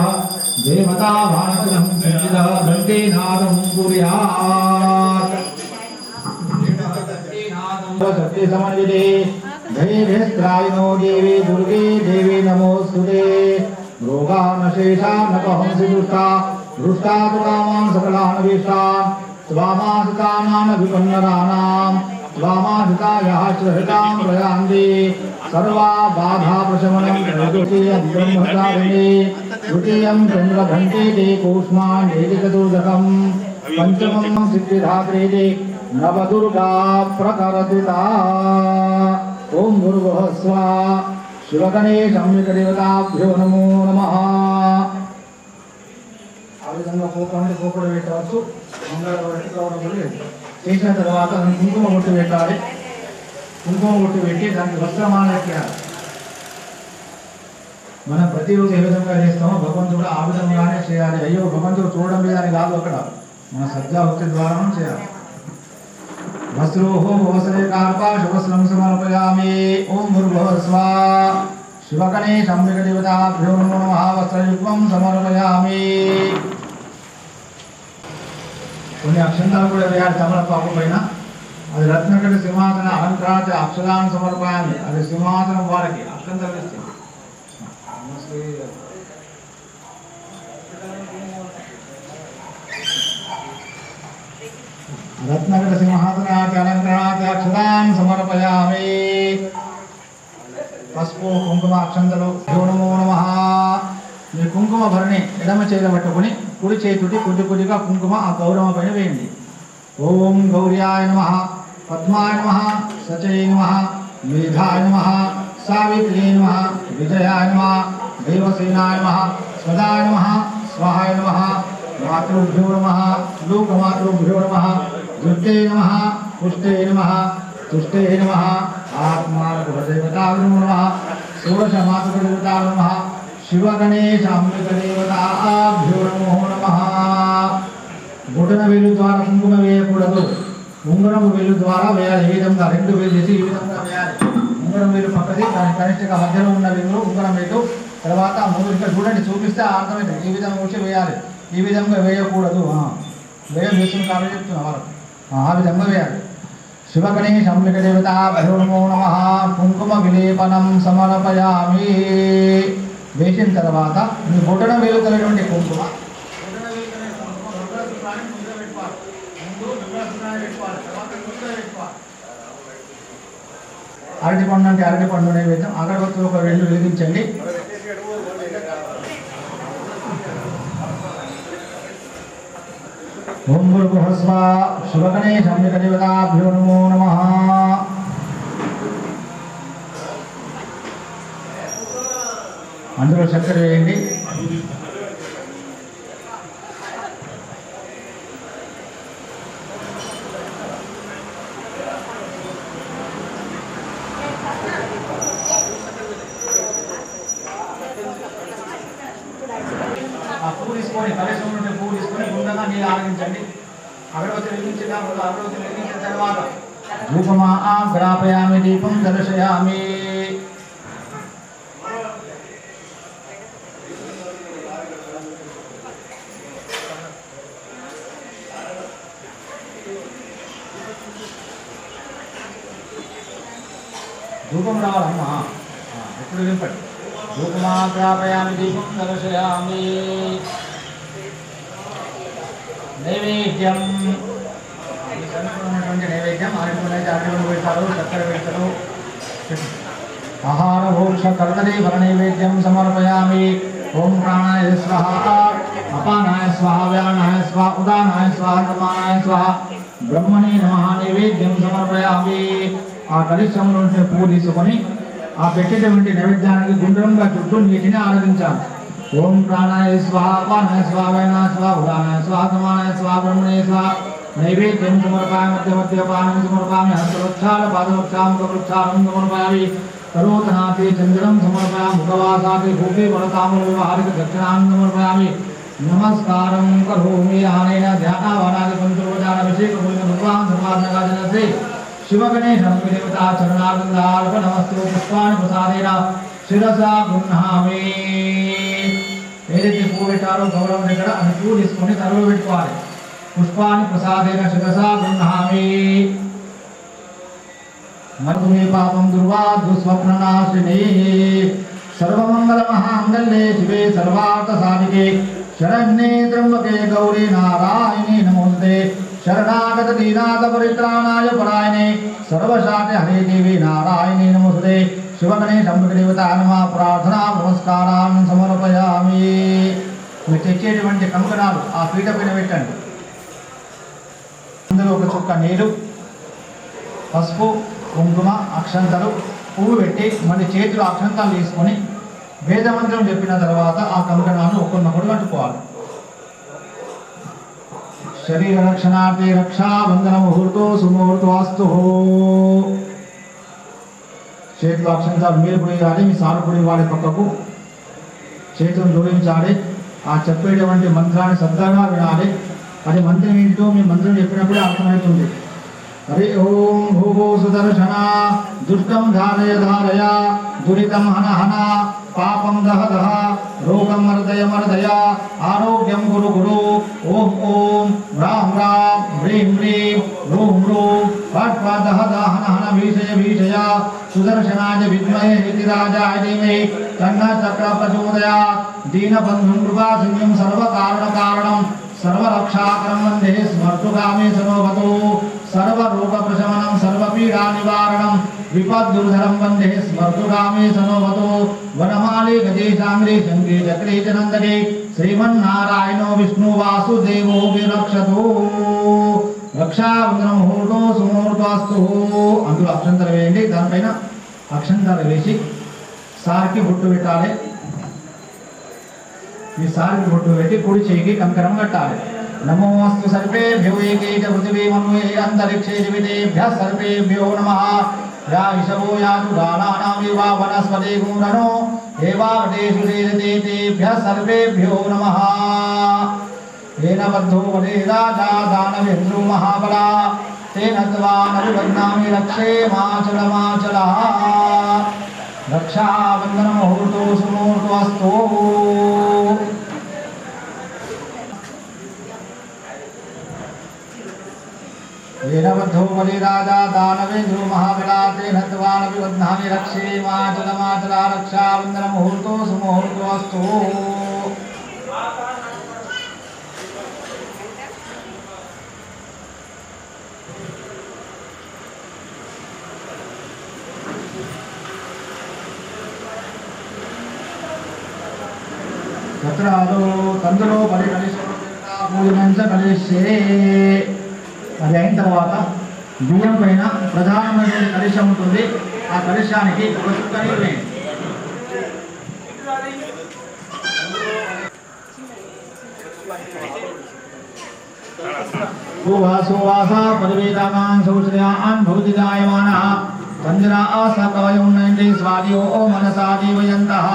దేవతా భాణకరం సంచిత ఘంటేనాదం కుర్యాత్. సత్య సమన్వితే ధైర్యస్త్రాయినో దేవి దుర్గే దేవి నమోస్తుతే. రోగానశేషా నపహంసి దుష్టా रुष्टातु कामान् सकलान् वीशान् स्वामासितानां विपन्नराणां स्वामासितायाः श्रहितां प्रयान्ति सर्वा बाधा प्रशमनं द्वितीयं ब्रह्मचारिणी द्वितीयं चन्द्रघण्टेति कूष्माण्डेति चतुर्दशं पंचमं सिद्धिधात्रेति नवदुर्गा प्रकरतिता। ओम भूर्भुवः स्वः शिवगणेशं नमो नमः। ఆ విధంగా పోకడ పెట్టవచ్చు. చేసిన తర్వాత కుంకుమ బొట్టు పెట్టాలి. కుంకుమ బొట్టు పెట్టి దానికి వస్త్రమాల ఎక్కాలి. మనం ప్రతిరోజు ఏ విధంగా చేస్తామో భగవంతుడు ఆ విధంగానే చేయాలి. అయ్యో భగవంతుడు చూడడం లేదని కాదు, అక్కడ మన సజ్జాభక్తి ద్వారా చేయాలి. వస్త్రోహో వస్త్రే కార్పా శుభస్రం సమర్పయామి. ఓం భూర్భువః స్వాహా శివగణేశం దేవతాభ్యో నమః. వస్త్రయుగ్మం సమర్పయామి. కొన్ని అక్షంతాలు కూడా వేయాలి తమలపాకు పైన. అది రత్నకట సింహాసన అలంకార అక్షరాన్ని సమర్పయామి. అది సింహాసనం వారికి అక్షంతాలు ఇస్తుంది. రత్నకట సింహాసనాది అలంకారాది అక్షరాన్ని సమర్పయామి. పసుపు కుంకుమ అక్షంతలు నమో నమః. మీ కుంకుమ భరణి ఎడమ చేత పట్టుకుని కుడి చేతుడి కొద్ది కొద్దిగా కుంకుమ ఆ గౌరవ పైన వేయండి. ఓం గౌర్యాయ నమః, పద్మాయ నమః, సచయ నమః, మేధాయ నమః, సావిత్ర్యై నమః, విజయాయ నమః, దేవసేనాయ నమః, స్వదాయ నమః, స్వాహాయ నమః, మాతృభ్యో నమః, లోకమాతృభ్యో నమః, దుర్గే నమః, పుష్టే నమః, తుష్టే నమః, ఆత్మాదేవతాభ్యో నమః, షోడశ మాతృదేవతాభ్యో నమః, శివగణేశాంబికదేవతాభ్యో నమో నమః. బొటన వేలు ద్వారా కుంకుమ వేయకూడదు. ఉంగరం వేలు ద్వారా వేయాలి. ఈ విధంగా రెండు వేలు చేసి ఈ విధంగా వేయాలి. ఉంగరం వేలు పక్కది, దాని కనిష్టంగా మధ్యలో ఉన్న వేలు ఉంగరం వేలు తర్వాత మూడు ఇక్కడ చూడండి, చూపిస్తే అర్థమైంది. ఈ విధంగా వచ్చి వేయాలి. ఈ విధంగా వేయకూడదు. వేయం వేస్తుంది కాబట్టి చెప్తున్నా వాళ్ళకు. ఆ విధంగా వేయాలి. శివగణేశాంబికదేవతాభ్యో నమో నమః. కుంకుమ విలేపనం సమర్పయామి. వేసిన తర్వాత మీ బొటన వేలు కలిగినటువంటి కుంకుమ అరటి పండు అంటే అరటి పండు నైవేద్యం. అగరబత్తులు ఒక 2 వెలిగించండి. ఓం భూర్భువః స్వాహా శివగణేశాంబికదేవతాభ్యో నమో నమః. అందులో చక్కెర వేయండి. ఆ పువ్వు తీసుకొని కలశం నుండి పువ్వు తీసుకొని గుండగా నీళ్ళు ఆరగించండి. అగరబత్తి వెలిగించిన అగరబత్తి వెలిగించిన తర్వాత ధూపమా గ్రాపయామి, దీపం దర్శయామి. ధూపం రావాలమ్మా, ఎప్పుడు వింపండి. ధూపమాగ్రాపయామి, దీపం దర్శయామి. నైవేద్యం ఉన్నటువంటి నైవేద్యం అరటి పెడతారు, చక్కెర పెడతారు. ఆహార భోక్ష కర్తరి ఫల నైవేద్యం సమర్పయామి. ఓం ప్రాణాయ స్వాహ, అపానాయ స్వాహ, వ్యానాయ స్వాహ, ఉదానాయ స్వాహ, సమానాయ స్వాహ, బ్రహ్మణే నమః. నైవేద్యం సమర్పయామి. ఆ కలశంలో ఉంటే పువ్వు తీసుకొని ఆ పెట్టేటువంటి నైవేద్యానికి గుండ్రంగా చుట్టూ నీటిని ఆరాధించాలి. ఓం ప్రాణాయ స్వాహ, అపానాయ స్వాహ, వ్యానాయ స్వాహ, ఉదానాయ స్వాహ, సమానాయ స్వాహ, బ్రహ్మణే స్వాహ. నైవేద్యం సమర్పయామి. మధ్యమధ్యపానం సమర్పయామి. హస్తవృక్షాల పాదవృక్షాం ముఖవృక్షాలం సమర్పయామి. కరోతనాథే చంద్రం సమర్పయామి. ముఖవాసాది భూపే వరతాముల వ్యవహారిక దక్షిణాన్ని సమర్పయామి. నమస్కారం కరోమి. ఆనైన ధ్యానావనాది పంచోపచారాభిషేక భగవాన్ సర్వాధనగాజనసే శివగణేశాంబికదేవతా చరణార్విందార్పణమస్తు. పుష్పాన్ని ప్రసాదేన శిరసా గృహ్ణామి. ఏదైతే పువ్వు పెట్టారో గౌరవం దగ్గర అది పువ్వు తీసుకొని తరువు పెట్టుకోవాలి. పుష్పాన్ని ప్రసాదేన శిరసా గృహ్ణామి. మధుమే పాపం దుర్వా దుస్వప్ననాశిని. సర్వమంగళ మహాంగళ్యే శివే సర్వార్థ సాధికే शरण्ये त्र्यंबके गौरी नारायणी नमोस्तुते शरणागत दीनाथ परित्राणाय परायणे सर्वशान्ति हरे देवी नारायणी नमोस्तुते शिवगणे शंभुदेवता नमः प्रार्थना नमस्कारान् समर्पयामि। మీరు తెచ్చేటువంటి కంకణాలు ఆ పీట పైన పెట్టండి. అందులో ఒక చుక్క నీరు, పసుపు, కుంకుమ, అక్షంతలు, పువ్వు పెట్టి మళ్ళీ చేతిలో అక్షంతాలు తీసుకొని వేదమంత్రం చెప్పిన తర్వాత ఆ కంకణాలను ఒక్కొక్కడు కట్టుకోవాలి. శరీర రక్షణార్థే రక్షాబంధన ముహూర్తో సుముహూర్తోస్తు. చేతిలో అక్షంతాలు మీరు పొడియాలి, మీ సారు పొడి వాడి పక్కకు చేతులను జోడించాలి. ఆ చెప్పేటువంటి మంత్రాన్ని శ్రద్ధగా వినాలి. అది మంత్రం ఏంటో మీ మంత్రం చెప్పినప్పుడే అర్థమవుతుంది. హరి ఓం భూభో సుదర్శన దుష్టం ధారయ ధారయ దురితం హన హన పాపం దహ దహ రోగం మర్దయ మర్దయ ఆరోగ్యం గురు గురు. ఓం ఓం హ్రాం హ్రాం హ్రీం హ్రీం రూం రూం ఫట్ ఫట్ దహ దహ హన హన భీషయ భీషయ సుదర్శనాయ విద్మహే హితిరాజాయ ధీమహి తన్న చక్ర ప్రచోదయాత్. దీనబంధుం కృపాసింధుం సర్వకారణ కారణం సర్వరక్షాకరం వందే స్మర్తుగామి సనోభతో. సర్వరోగ ప్రశమనం సర్వపీడా నివారణం విపద్దుర్ధరం వందే స్మర్తుగామి సనోభతో. వనమాలి గజేశాంగ్రీ శంఖే చక్రే చ నందకే శ్రీమన్నారాయణో విష్ణు వాసుదేవో విరక్షతు. రక్షాబంధన ముహూర్తో సుముహూర్తోస్తు. అందులో అక్షంతలు వేయండి. దానిపైన అక్షంతలు వేసి సార్కి బొట్టు పెట్టాలి. ఈ సార్కి బొట్టు పెట్టి కుడి చేయికి కంకణం కట్టాలి. నమోస్తు సర్వేభ్యో ఏకైక పృథివీ మన్వే అంతరిక్షే దివితేభ్యः సర్వేభ్యో నమః. యా ఇషవో యాతు గానానామివా వనస్పతే గుణో ఏవావటేషు సేదతే తేభ్యः సర్వేభ్యో నమః. ఏన బద్ధో వదే రాజా దానవేంద్రో మహాబలా తేన త్వా నరుబధ్నామి రక్షేమాచలమాచలః. రక్షాబంధన ముహూర్తో సుముహూర్తోస్తు. येन बद्धो बलि राजा दानवेन्द्रो महाबला तेन त्वा नभिबध्नामि रक्षेमाचलमाचला. रक्षाबन्धन मुहूर्तो सुमुहूर्तोऽस्तु. తత్రాదో తందులో బలి కలిసి కలిసే. అది అయిన తర్వాత బియ్యం పైన ప్రధానమైన కలశం ఉంటుంది. ఆ కలశానికి ఒక చుక్క నీరు వేయండి. సువాస పరివేదామాన్ సౌశ్రయాన్ భౌతిదాయమానః తంజనా ఆసకవయం నయంతే స్వాదియో మనసా జీవయంతః.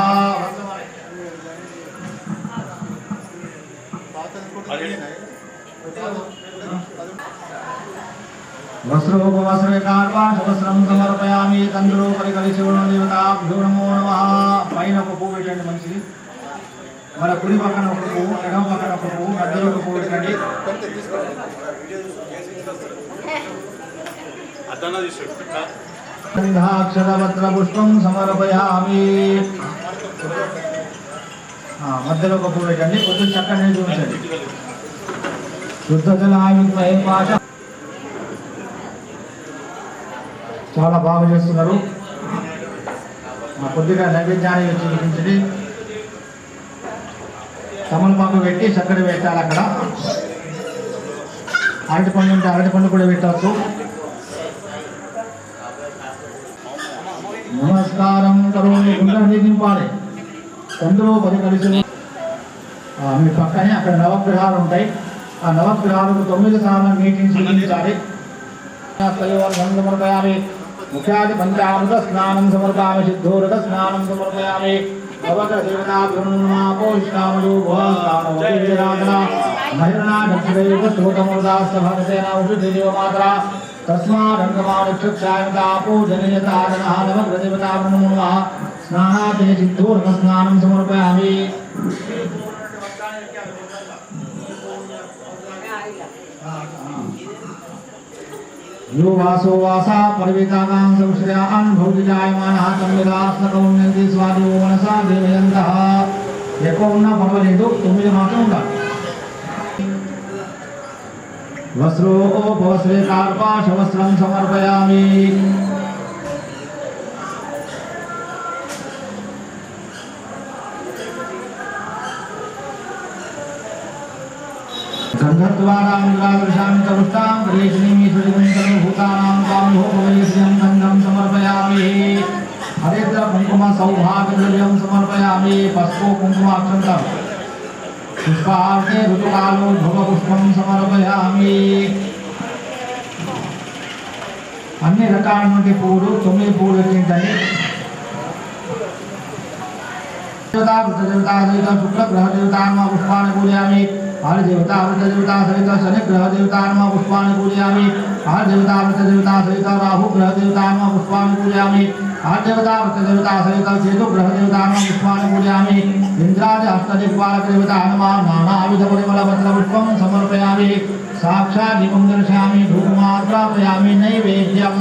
వస్త్రోపవస్త్రకార్వాశవస్త్రం సమర్పయామి. తంద్రోపరి కలిశివుడు దేవతాభ్యో నమో నమః. పైన ఒక పువ్వు పెట్టండి మంచిది. మన కుడి పక్కన ఒక పువ్వు, ఎడమ పక్కన ఒక పువ్వు, మధ్యలో ఒక పువ్వు పెట్టండి. అక్షరపత్ర పుష్పం సమర్పయామి. మధ్యలో ఒక పువ్వు పెట్టండి. కొంచెం చక్కని చూపించండి. శుద్ధ జలాయుక్తమై పాశ. చాలా బాగా చేస్తున్నారు. కొద్దిగా నైవేద్యాన్ని వచ్చి చూపించండి. తమలపాకు పెట్టి చక్కెర పెట్టాలి. అక్కడ అరటిపండు ఉంటే అరటిపండు కూడా పెట్టవచ్చు. నమస్కారం కరోమి. గుండె నింపాలి. అందులో 10 కలిసి మీ పక్కనే అక్కడ నవగ్రహాలు ఉంటాయి. ఆ నవగ్రహాలకు 9 సార్లు నీటిని స్వీకరించాలి. సమర్పయామి. ముఖ్యాది పంచామృత స్నానం సమర్పయామి. సిద్ధోరక స్నానం సమర్పయామి. నవగ్రహ దేవతాభ్యోన్మాపోషిష్టామయోగోరాధన మహిళనా దక్షిణైవ స్తోతమృదాస్తభాగసేన ఉషిదేవమాత్ర తస్మాదంగమానుక్షాయతాపూజనీయతాదనః నవగ్రహ దేవతాభ్యో నమః. స్నానాదే సిద్ధోరక స్నానం సమర్పయామి. यो वासो वासा परिवेतानां संश्रयान् भौतिजायमानः तन्विदास्नकौन्यन्ति स्वादियो मनसा देवयन्तः. ఎక్కువ ఉన్నా పర్వాలేదు, 9 మాత్రం ఉండాలి. వస్త్రోపవస్త్రే కార్పాశవస్త్రం సమర్పయామి. గంధద్వారామింద్రాదృశామి చతుష్టాం ప్రేషణీమి సుజగుంకరం భూతానాం కామోపవేశ్యం గంధం సమర్పయామి. హరిద్ర కుంకుమ సౌభాగ్యద్రవ్యం సమర్పయామి. పసుపు కుంకుమ అక్షంతం పుష్పార్తే ఋతుకాలో భవ పుష్పం సమర్పయామి. అన్ని రకాల నుండి పూలు 9 పూలు ఎక్కించండి. దేవతా శుక్ల గ్రహ దేవతాన్మ పుష్పాన్ని పూజయామి. ఆదిదేవతా వృతదేవతా సహిత శని గ్రహ దేవతాన్మ పుష్పాన్ని పూజయామి. ఆదిదేవతా వృతదేవతా సహిత రాహు గ్రహ దేవతాన్మ పుష్పాన్ని పూజయామి. ఆదిదేవతా వృతదేవతా సహిత కేతు గ్రహ దేవతాన్మ పుష్పాన్ని పూజయామి. ఇంద్రాది అష్టదిక్పాలక దేవతాన్మ నానావిధ పరిమళ పత్ర పుష్పం సమర్పయామి. సాక్షాత్ దీపం దర్శయామి. ధూపమాత్రాపయామి. నైవేద్యం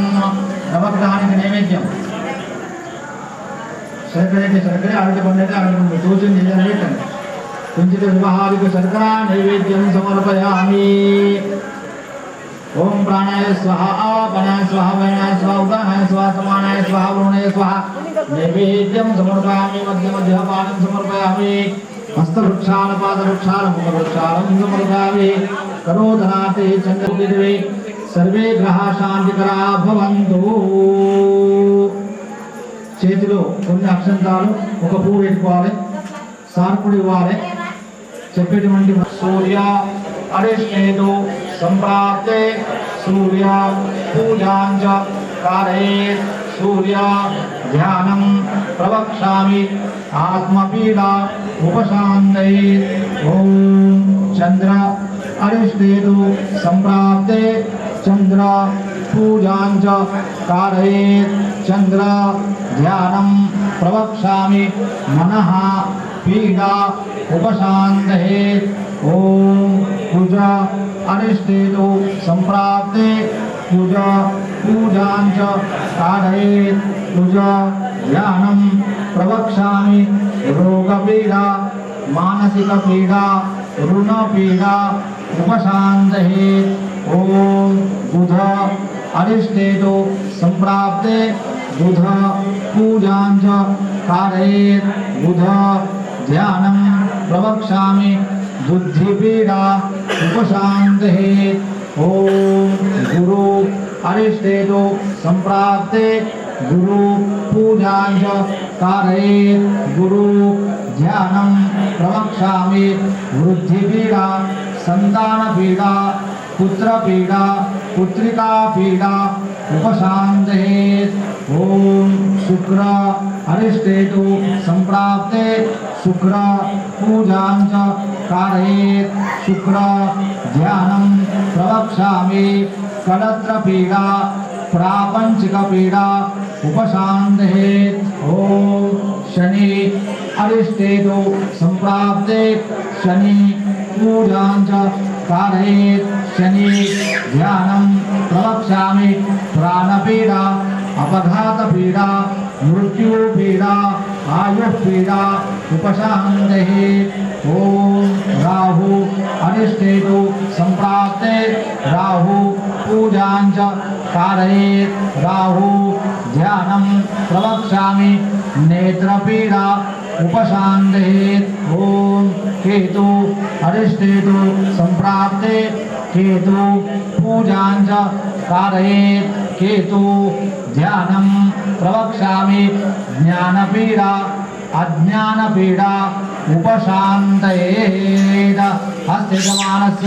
నవగ్రహానికి నైవేద్యం శర్కర అరటి పండుగ అరటి సూచన పెట్టండి. కుంచిత వివాహాదిక శర్కర నైవేద్యం సమర్పయామి. ఓం ప్రాణాయ స్వహ, అపానాయ స్వహ, వయనాయ స్వహ, ఉదానాయ స్వహ, సమానాయ స్వహ, వరుణాయ స్వహ. నైవేద్యం సమర్పయామి. మధ్య మధ్య పానం సమర్పయామి. హస్తవృక్షాల పాదవృక్షాల ముఖవృక్షాలం సమర్పయామి. కరోధనాతే చంద్రదేవి సర్వే గ్రహ శాంతికరా భవంతు. చేతిలో కొన్ని అక్షంతాలు ఒక పువ్వు పెట్టుకోవాలి. సార్పుడు ఇవ్వాలి. చెప్పేటువంటి సూర్య అరిష్టేతు సంప్రాప్తే సూర్య పూజాంచ కారయేత్. సూర్య ధ్యానం ప్రవక్ష్యామి. ఆత్మపీడా ఉపశాంతయే. ఓం చంద్ర అరిష్టేతు సంప్రాప్తే చంద్ర పూజాంచ కారయేత్. చంద్ర ధ్యానం ప్రవక్ష్యామి. మనః పీడా ఉపశాంతయే. ఓం కుజ అరిష్టేతు సంప్రాప్తే కుజ పూజాంచ కారయేత్. కుజ ధ్యానం ప్రవక్ష్యామి. రోగపీడా మానసిక పీడా రుణపీడా ఉపశాంతయే. ఓం బుధ అరిష్టేతు సంప్రాప్తే బుధ పూజాంచ కారయేత్. బుధ ధ్యానం ప్రవక్ష్యామి. బుద్ధిపీడా ఉపశాంతయే. ఓం గురు అరిష్టేతు సంప్రాప్తే గురు పూజాంచ కారయేత్. గురు ధ్యానం ప్రవక్ష్యామి. వృద్ధిపీడా సంతానపీడా పుత్రపీడా పుత్రికాపీడా ఉపశాంతయే. ఓం శుక్ర అరిష్టేతు సంప్రాప్తే శుక్ర పూజాంచ కారయేత్. శుక్ర ధ్యానం ప్రవక్ష్యామి. కళత్రపీడా ప్రాపంచికపీడా ఉపశాంతయే. ఓం శని అరిష్టేతు సంప్రాప్తే శని పూజాంచ కారయేత్. శని ధ్యానం ప్రవక్ష్యామి. ప్రాణపీడా అపఘాతపీడా మృత్యుపీడా ఆయుఃపీడా ఉపశాంతయే. ఓం రాహు అరిష్టేతు సంప్రాప్తే రాహు పూజాంచ కారయేత్. రాహు ధ్యానం ప్రవక్ష్యామి. నేత్రపీడా ఉపశాంతయే. ఓం కేతు అరిష్టేతు సంప్రాప్తే కేతు పూజాంచ కారయేత్. కేతు ధ్యానం ప్రవక్ష్యామి. జ్ఞానపీడా అజ్ఞానపీడా ఉపశాంతయేద. హస్తయజమానస్య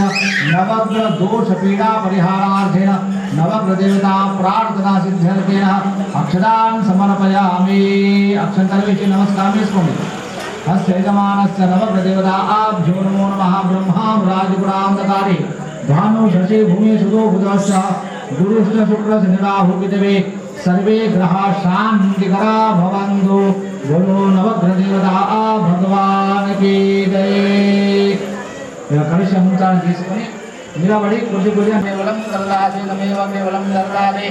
నవగ్రహ దోష పీడా పరిహారార్థేన నవగ్రహ దేవతా ప్రార్థనా సిద్ధ్యర్థేన అక్షరాన్ సమర్పయామి. అక్షంతలు వేసి నమస్కారం చేసుకోండి. హస్తయజమానస్య నవగ్రహ దేవతా ఆభ్యో నమో నమః. బ్రహ్మా రాజపురాంతకారి భాను శశి భూమి సుదో బుధశ్చ గురుశ్చ శుక్ర శని రాహు కేతవే सर्वे ग्रहा शांतिकरा भवन्तु। बोलो नवग्रह देवता भगवान की जय। कलशं తీసుకొని నిలబడి కొద్ది కొద్దిగా కేవలం దల్లాదే నమేవ కేవలం దల్లాదే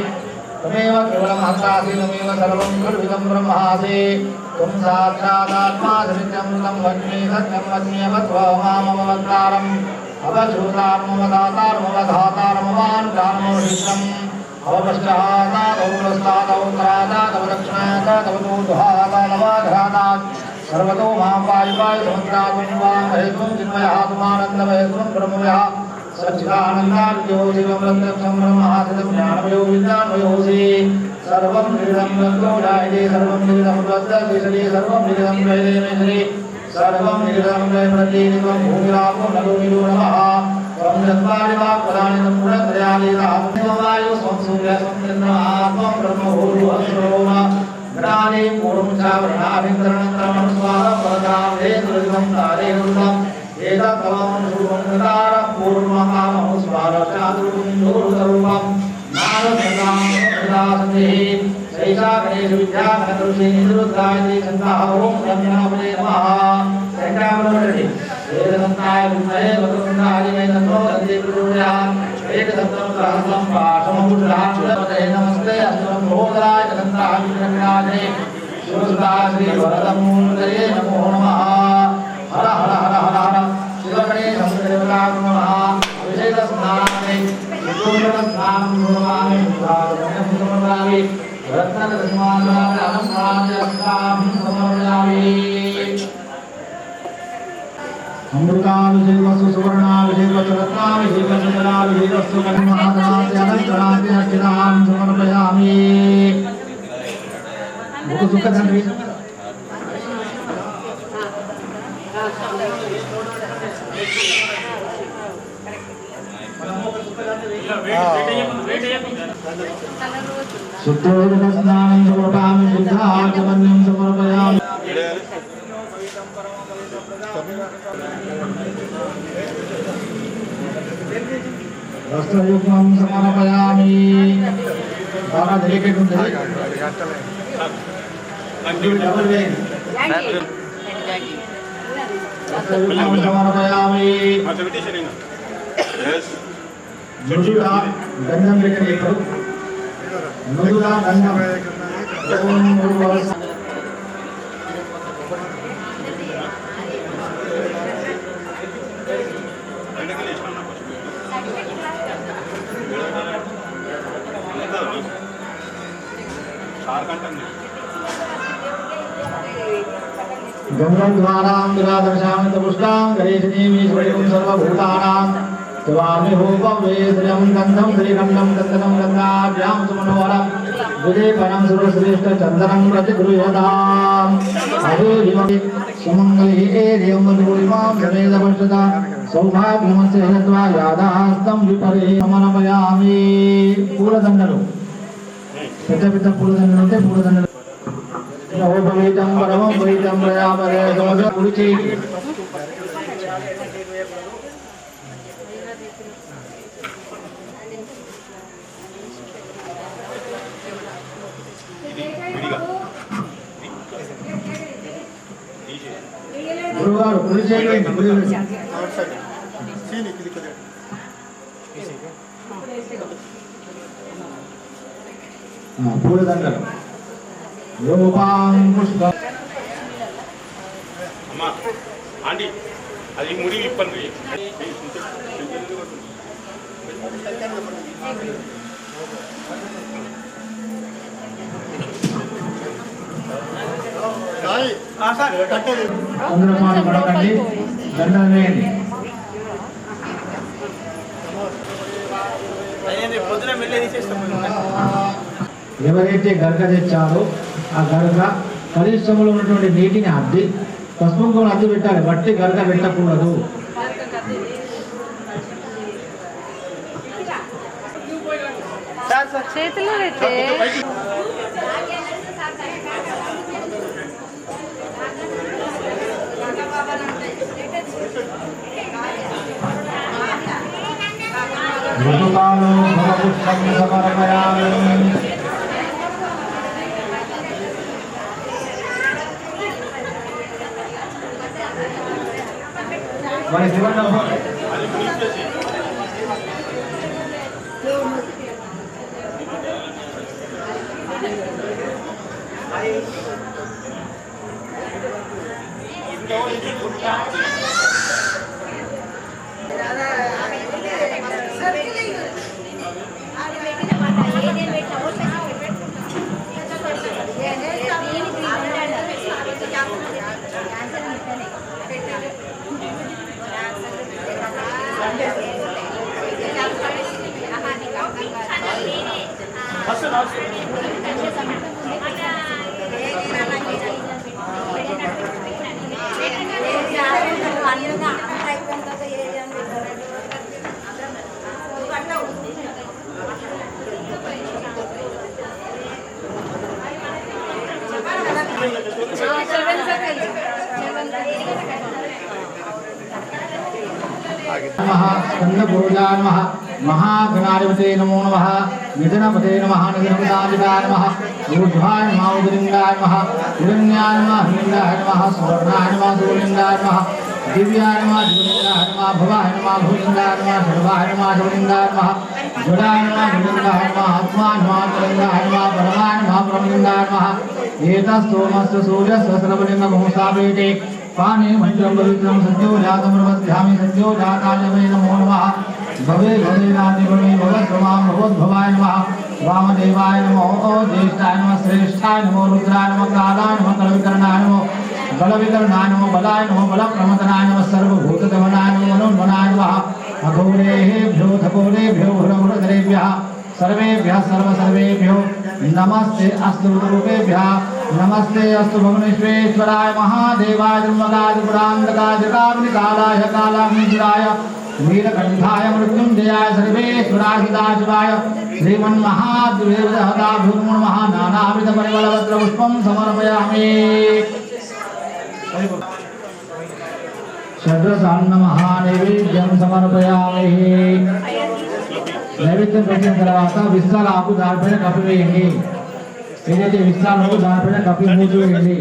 तमेव केवलम् हंसासि तमेव सर्वं खल्विदं ब्रह्मासि त्वं साक्षादात्मा सत्यमृतं वच्मि सत्यं वच्म्यव त्वमामवतारम् अवधूतार्मवदातार्मवधातार्मवान्तार्मवशिष्टम् अवपश्चादादवपुरस्तादवत्रादादवदक्षिणादादवदूर्ध्वादादवाघ्रादात् सर्वतो मां वायुवाय समुद्रात्मं वां महेश्वरं चिन्मयात्मानन्दमहेश्वरं ब्रह्ममयः सच्चिदानन्दाद्यो शिवमृतं ब्रह्मासितं ज्ञानमयो विज्ञानमयोऽसि सर्वं निरं नन्दो जायते सर्वं निरं वद्दति सर्वं निरं वैदेमेश्वरी सर्वं निरं वैप्रतीनिवं भूमिरापो नलो नमः त्वं चत्वारिवाक्पदानि सम्पूर्णत्रयालीलात्मवायु स्वं सूर्य स्वं चन्द्रमा त्वं ब्रह्मभूर्भुवस्सोम गणानि पूर्वं चावरणाभिकरणं स्वाहा परदावेन्द्रं तारेन्द्रम् एतत्तमं शुभं कृतारं पूर्वमहामं स्वारचातुर्गुं दूरतरूपं नारदं प्रदासन्ति सैषा गणेश विद्यागणकृषि निरुद्धायति सन्ताः ओं ब्रह्मणे नमः शङ्करावरमणि वेदसन्ताय विद्महे वक्रतुण्डाय तन्नो दन्ति प्रचोदयात् एकदन्तं सहस्रं पाशमभूषात् नमस्ते अस्तं भोदराय तन्त्राः विक्रमिणाय शिवसुता श्रीवरदं मूर्तये नमो नमः हर हर हर हर हर शिवगणेश देवताय नमः अभिषेक स्नानानि विष्णुदेव स्नानं कुर्वामि सुधारं समर्पयामि रत्नदशमानानि अलङ्काराणि अस्तां समर्पयामि अमृताभिषेकस्तु सुवर्णाभिषेकस्तु रत्नाभिषेकस्तु जलाभिषेकस्तु कन्महादास्य अलङ्काराणि अर्चितां समर्पयामि मुख सुख धन्वी शुद्धोदकस्नानं समर्पयामि शुद्धाचमन्यं समर्पयामि वस्त्रयुग्मं समर्पयामि बारा डेलिकेट ఉంటుంది डबल वेन वस्त्रयुग्मं समर्पयामि मृदुला गन्धं लेखनीयं मृदुला गन्धं ओम गुरुवरस गंगाद्वारां विरादर्शामि तपुष्टां गणेशनीमीश्वरीं सर्वभूतानां त्वामि होपवेश्रियं गन्धं श्रीगन्धं चन्दनं गन्धाभ्यां सुमनोहरं विदेपनं सुरश्रेष्ठ चन्दनं प्रतिगृह्यताम् अभिरिमि सुमङ्गले एदेवं मधुरिमां समेदपश्यता सौभाग्यमस्य हेत्वा यादास्तं विपरे समर्पयामि पूलदण्डలు పెద్ద పెద్ద పూలదండలు ఉంటే పూలదండలు ఓపవేతం పరమం వైతం ప్రయాపరే దోష కుడిచి గురుగారు కుడి చేయండి పూలదండలు రూపాం పుష్పం అమ్మా ఆంటీ అది ముడి విప్పండి చంద్రమాన పడకండి దండం వేయండి ఎవరైతే గరక తెచ్చారో ఆ గరక పరిశ్రమలో ఉన్నటువంటి నీటిని అద్ది పసుపు కూడా అద్దు పెట్టాలి, బట్టి గరక పెట్టకూడదు. చేతిలో పెట్టే ఋతుకాలో ఫలపుష్పం సమర్పయామి. మరి శివన్న स्कंदपूजा नमः महागणाधिपते नमो नमः निधनपते नमः निधनपदाधिपाय नमः ऊर्ध्वाय नमः उदलिंगाय नमः हिरण्याय नमः हिरण्याय नमः सुवर्णाय नमः सुवर्लिंगाय नमः दिव्याय नमः दिव्यलिंगाय नमः भवाय नमः भूलिंगाय नमः सर्वाय नमः सर्वलिंगाय नमः जुडाय नमः जुलिंगाय नमः आत्मा नमः जुलिंगाय नमः परमाय नमः परमलिंगाय नमः एतस्तोमस्य सूर्यस्य सर्वलिंगमहोसापेटे पाने मंत्रं पवित्रं सत्यो जातमर्वध्यामि सत्यो जाताय वै नमो नमः भवे भवे नादि भवे भगवत्समां भगवद्भवाय नमः वामदेवाय नमो ज्येष्ठाय नमः श्रेष्ठाय नमो रुद्राय नमः कालाय नमः कलविकरणाय नमो बलविकरणाय नमो बलाय नमो बलप्रमदनाय नमः सर्वभूतदमनाय नमो मनोन्मनाय नमः अघोरेभ्यो थघोरेभ्यो हुरहुरधरेभ्यः सर्वेभ्यः सर्वेभ्यो नमस्ते अस्तु रूपेभ्यः नमस्ते अस्तु भुवनेश्वराय महादेवाय जन्मकादिपुरान्तकाजकाग्निकालाय कालाग्निशिराय नीलकण्ठाय मृत्युञ्जयाय सर्वेश्वराय सदाशिवाय श्रीमन्महादेवताभ्यो नमः नानाविधपरिमलपत्रपुष्पं समर्पयामि षड्रसान्न महानैवेद्यं समर्पयामि నైవేద్యం పెట్టిన తర్వాత విస్తాల ఆకు దానిపైన కప్పి వేయండి ఏదైతే విస్తాలకు దానిపైన కప్పి మూసి వేయండి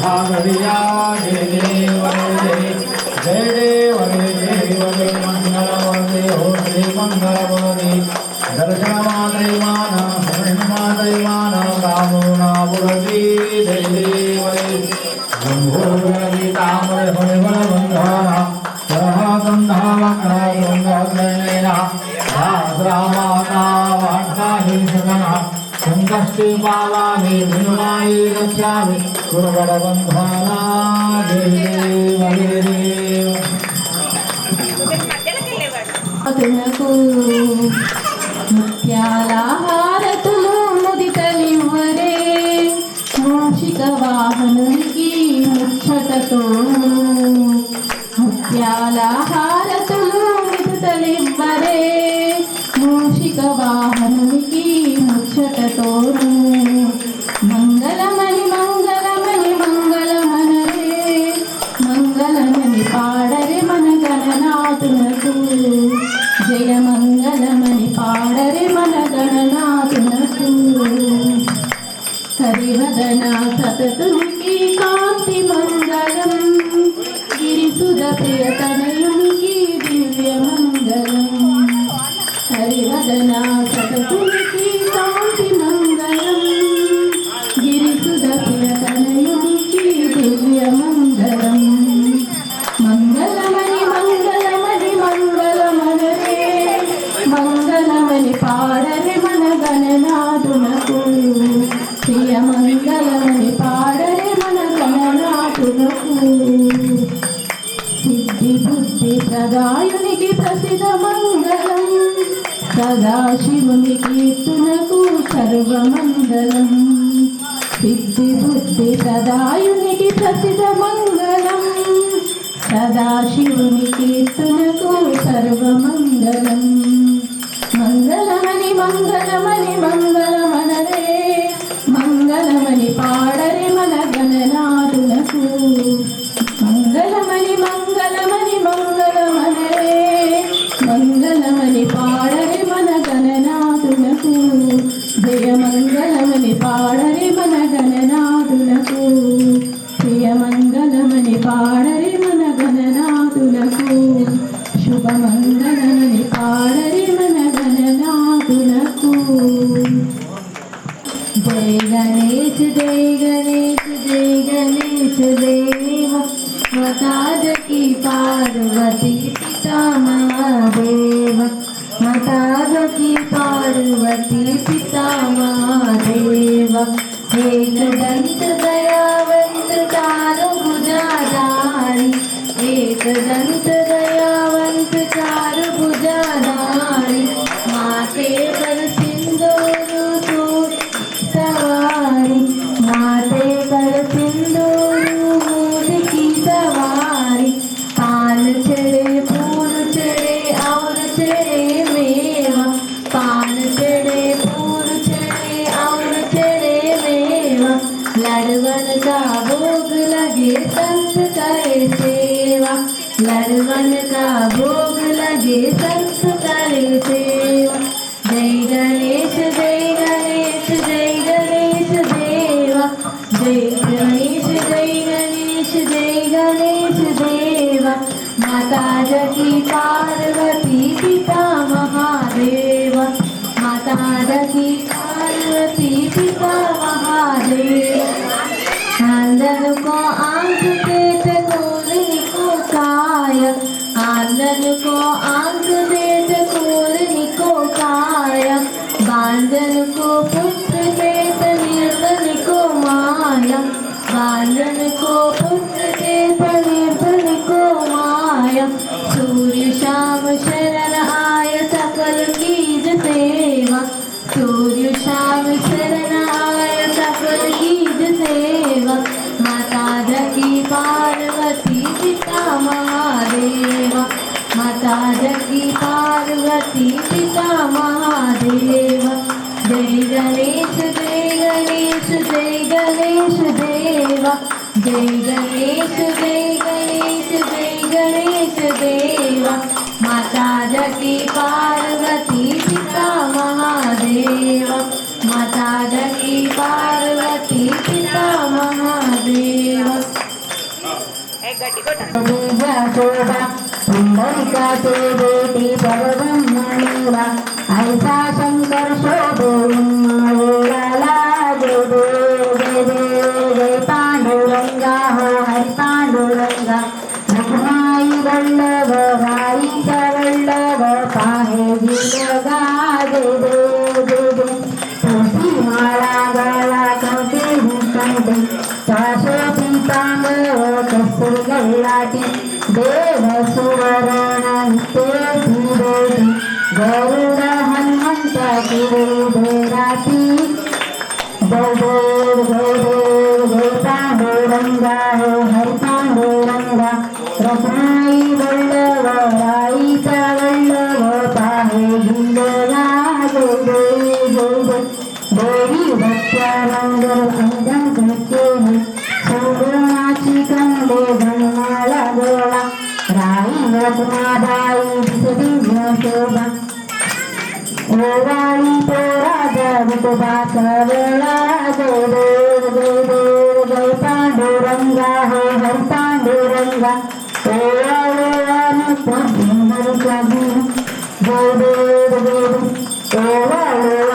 भागरिया जय देव जय मंगलवंदे हो श्री मंगलवंदे दर्शन मातृमान शरण रामो नामुरती जय देव गंभोरगीतामर हरिवल बंधारा सहगंधावक्रणेना रामाता वार्ताहि सगना संकष्टे पावामि भिन्नाय गच्छामि गुरुवरबन्धाना देव అతనకు ముత్యాల హారతులు ముదితలివ్వరే మూషిక వాహనునికి ముచ్చటతో ముత్యాల హారతులు ముదితలివ్వరే మూషిక వాహనునికి ముచ్చటతోను మంగళమణి మంగళమణి మంగళమనరే మంగళమణి పాడరే మన గణనాథునకు జయ మంగళమణి పాడరే మన గణనాథునకు హరివదన సతతునికి కాంతి మంగళం గిరిసుద ప్రియతనయునికి దివ్య మంగళం హరివదన సతతునికి కాంతి మంగళం గిరిసుద ప్రియతనయునికి దివ్య మంగళం మంగళమణి మంగళమణి మంగళమనరే మంగళమణి పాడరే మన గణనాథునకు ప్రియ మంగళమణి పాడరే మన గణనాథునకు సిద్ధి బుద్ధి ప్రదాయునికి ప్రసిద్ధ మంగళం సదాశివుని కీర్తనకు సర్వమంగళం సిద్ధి బుద్ధి ప్రదాయునికి ప్రసిద్ధ మంగళం సదాశివుని కీర్తనకు సర్వమంగళం మంగళమణి మంగళమణి మంగళమనరే మంగళమణి పాడరే మన గణనాథునకు మంగళమణి మంగళమణి మంగళమనరే మంగళమని పాడరి మన గణనాథులకు శుభమంగళమని పాడరి మన గణనాథులకు జయ గణేష్ జయ గణేష్ జయ గణేష్ దేవ మాతాజ की पार्वती पिता महादेव माताज की पार्वती पिता महादेव एक दंत दयावंत चारु भुजाधारी एक दंत दयावंत चारु भुजाधारी माथे पर सिंदूर सूट सवारी माथे पर सिंदूर मूठ की सवारी पान चढ़े फूल चढ़े और चढ़े मेवा पान चढ़े फूल चढ़े और चढ़े मेवा लड़वन का भोग लगे संत करे सेवा लड़वन का भोग लगे संत करे सेवा जय गणेश जय गणेश जय गणेश देवा जय गणेश जय गणेश जय गणेश देवा माता जकी पार्वती पिता महादेव माता जकी पार्वती पिता महादेव आंदन को आंख देत कोरनी को काय आंदन को आंख देत कोरनी को काय बांधन को पुत्र देत निर्धन को माया बांधन को पुत्र देत निर्धन को माया सूर्य शाम शरण आय सकल कीज सेवा सूर्य शाम शरण आय सकल कीज सेवा माता जकी पार्वती पिता महादेव माता जकी पार्वती पिता महादेव जय गणेश जय गणेश जय गणेश देवा जय गणेश जय गणेश जय गणेश देवा माता जकी पार्वती पिता महादेव माता जकी पार्वती पिता महादेव पुंडलिका से बेटी परब्रह्मणीवा ऐसा शंकर शोभो लाला जय देव जय देव जय पांडुरंगा हो हरि पांडुरंगा रघुमाई वल्लभ राई वल्लभ पाहे जिलगा जय देव जय देव तुलसी माला गला कंठे कंठे चाशो पीतांबर कस्तूर गल्लाटी देव सुवर्ण धीरे गरुड़ हनुमंत गिरिधराती जय देव जय पांडुरंगा हो हरि पांडुरंगा रघुनाई वल्लभ राई वल्लभ पाहे जिंदला जय देव देवी भक्त्यानंद अंजन कृत्य सुगुणाची कंदे धनमाला गोळा राई रत्नाबाई दिसदिव्य शोभा ओवाळी पोरा विठोबा वेळा जय देव जय पांडुरंगा हो हरि पांडुरंगा ओवाळी जय देव ओवाळी